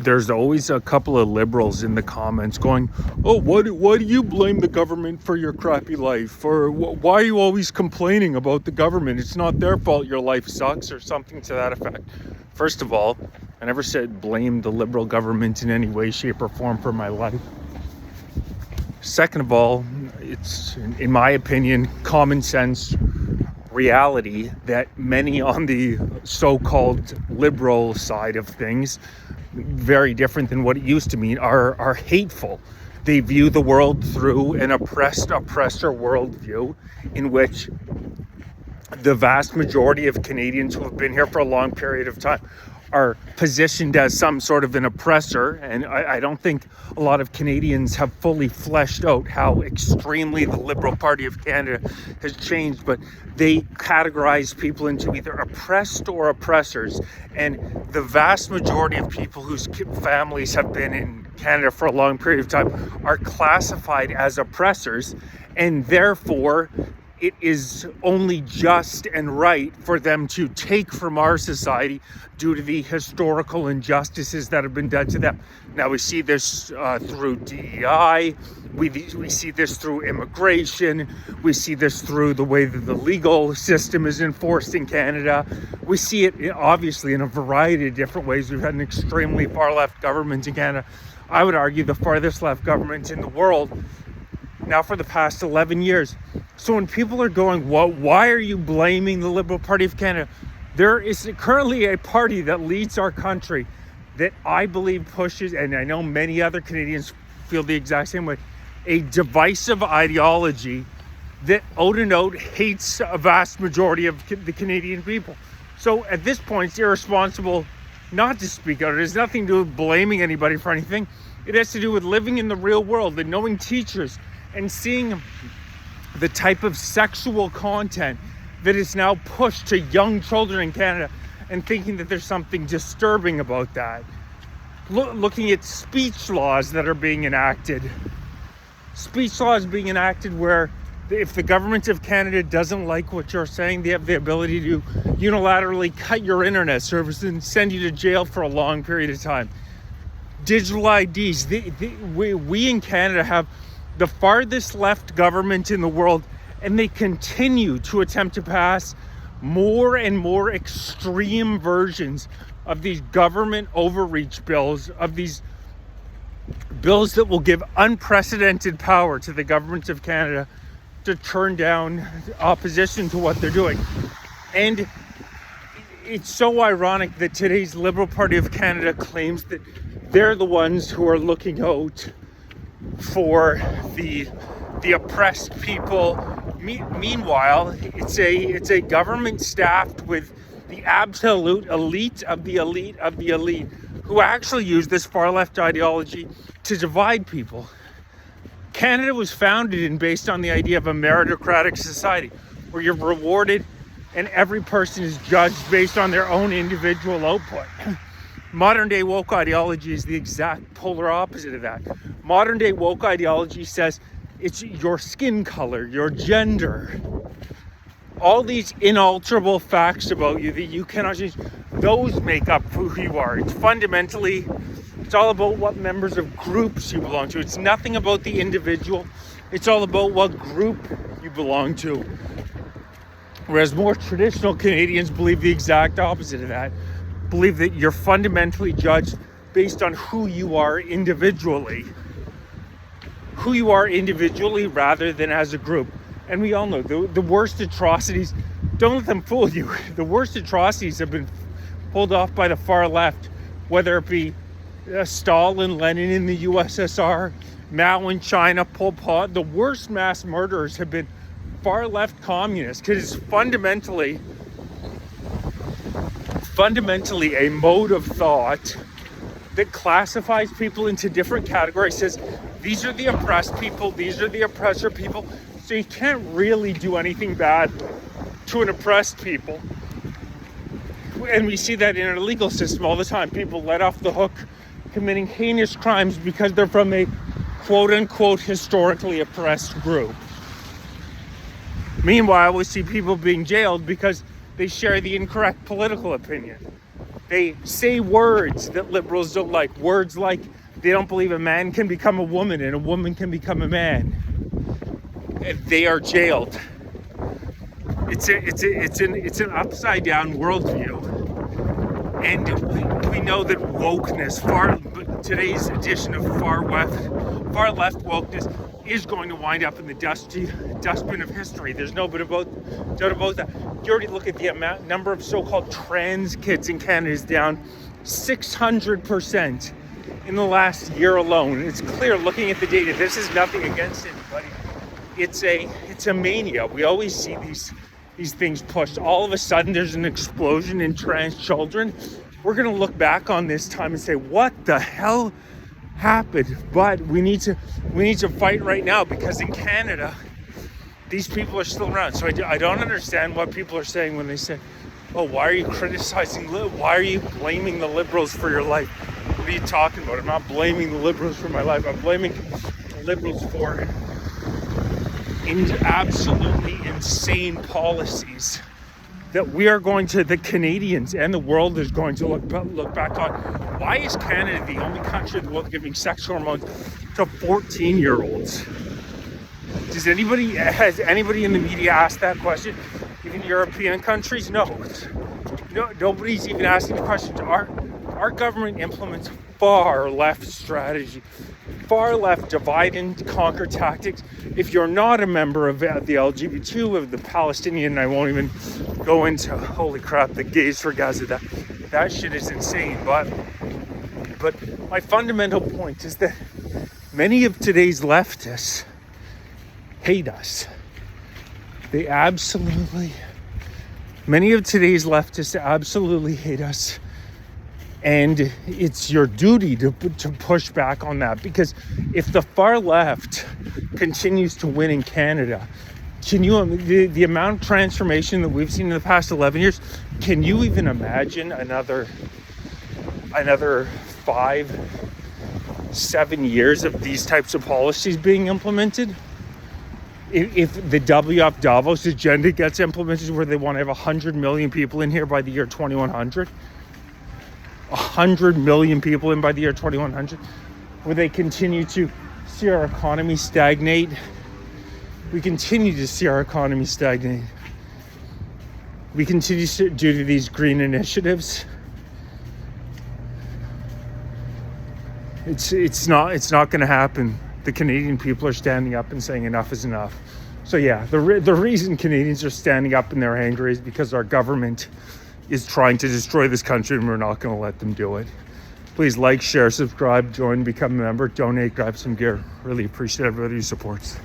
there's always a couple of liberals in the comments going, oh, why do you blame the government for your crappy life? Or why are you always complaining about the government? It's not their fault your life sucks, or something to that effect. First of all, I never said blame the liberal government in any way, shape, or form for my life. Second of all, it's, in my opinion, common sense reality that many on the so-called liberal side of things, very different than what it used to mean, are hateful. They view the world through an oppressor worldview in which the vast majority of Canadians who have been here for a long period of time are positioned as some sort of an oppressor. And I don't think a lot of Canadians have fully fleshed out how extremely the Liberal Party of Canada has changed, but they categorize people into either oppressed or oppressors. And the vast majority of people whose families have been in Canada for a long period of time are classified as oppressors, and therefore it is only just and right for them to take from our society due to the historical injustices that have been done to them. Now, we see this through DEI, we see this through immigration, we see this through the way that the legal system is enforced in Canada. We see it obviously in a variety of different ways. We've had an extremely far-left government in Canada. I would argue the farthest left government in the world now for the past 11 years. So when people are going, why are you blaming the Liberal Party of Canada? There is currently a party that leads our country that I believe pushes, and I know many other Canadians feel the exact same way, a divisive ideology that out and out hates a vast majority of the Canadian people. So at this point, it's irresponsible not to speak out. It has nothing to do with blaming anybody for anything. It has to do with living in the real world and knowing teachers and seeing the type of sexual content that is now pushed to young children in Canada and thinking that there's something disturbing about that. Looking at speech laws that are being enacted. Speech laws being enacted where if the government of Canada doesn't like what you're saying, they have the ability to unilaterally cut your internet service and send you to jail for a long period of time. Digital IDs. We in Canada have the farthest left government in the world, and they continue to attempt to pass more and more extreme versions of these government overreach bills, of these bills that will give unprecedented power to the government of Canada to turn down opposition to what they're doing. And it's so ironic that today's Liberal Party of Canada claims that they're the ones who are looking out for the oppressed people. Meanwhile, it's a government staffed with the absolute elite of the elite of the elite who actually use this far left ideology to divide people. Canada was founded and based on the idea of a meritocratic society where you're rewarded and every person is judged based on their own individual output. Modern day woke ideology is the exact polar opposite of that. Modern day woke ideology says it's your skin color, your gender, all these inalterable facts about you that you cannot change. Those make up who you are. It's all about what members of groups you belong to. It's nothing about the individual. It's all about what group you belong to. Whereas more traditional Canadians believe the exact opposite of that. Believe that you're fundamentally judged based on who you are individually. Who you are individually rather than as a group. And we all know the worst atrocities, don't let them fool you. The worst atrocities have been pulled off by the far left, whether it be Stalin, Lenin in the USSR, Mao in China, Pol Pot. The worst mass murderers have been far left communists, because it's fundamentally a mode of thought that classifies people into different categories. Says these are the oppressed people, these are the oppressor people. So you can't really do anything bad to an oppressed people. And we see that in our legal system all the time. People let off the hook committing heinous crimes because they're from a quote-unquote historically oppressed group. Meanwhile, we see people being jailed because they share the incorrect political opinion. They say words that liberals don't like. Words like they don't believe a man can become a woman and a woman can become a man. They are jailed. It's an upside down worldview, and we know that wokeness, today's edition of far left wokeness, is going to wind up in the dustbin of history. There's no doubt about that. You already look at the number of so-called trans kids in Canada is down 600% in the last year alone. It's clear looking at the data. This is nothing against anybody. It's a mania. We always see these things pushed. All of a sudden, there's an explosion in trans children. We're going to look back on this time and say, what the hell happened? But we need to fight right now, because in Canada, these people are still around. So I don't understand what people are saying when they say, oh, why are you why are you blaming the liberals for your life? What are you talking about? I'm not blaming the liberals for my life. I'm blaming the liberals for absolutely insane policies that the Canadians and the world is going to look back on. Why is Canada the only country in the world giving sex hormones to 14-year-olds? Has anybody in the media asked that question? Even European countries? No, nobody's even asking the question. Our government implements far left strategy, far left divide and conquer tactics. If you're not a member of the LGBT, of the Palestinian, I won't even go into, holy crap, the gays for Gaza, that shit is insane. But my fundamental point is that many of today's leftists hate us. Many of today's leftists absolutely hate us. And it's your duty to push back on that, because if the far left continues to win in Canada, the amount of transformation that we've seen in the past 11 years, can you even imagine another 5-7 years of these types of policies being implemented? If the WF Davos agenda gets implemented, where they want to have 100 million people in here by the year 2100, 100 million people in by the year 2100, where they continue to see our economy stagnate. We continue to see our economy stagnate. We continue to, due to these green initiatives. It's not going to happen. The Canadian people are standing up and saying enough is enough. So yeah, the reason Canadians are standing up and they're angry is because our government is trying to destroy this country, and we're not going to let them do it. Please like, share, subscribe, join, become a member, donate, grab some gear. Really appreciate everybody who supports.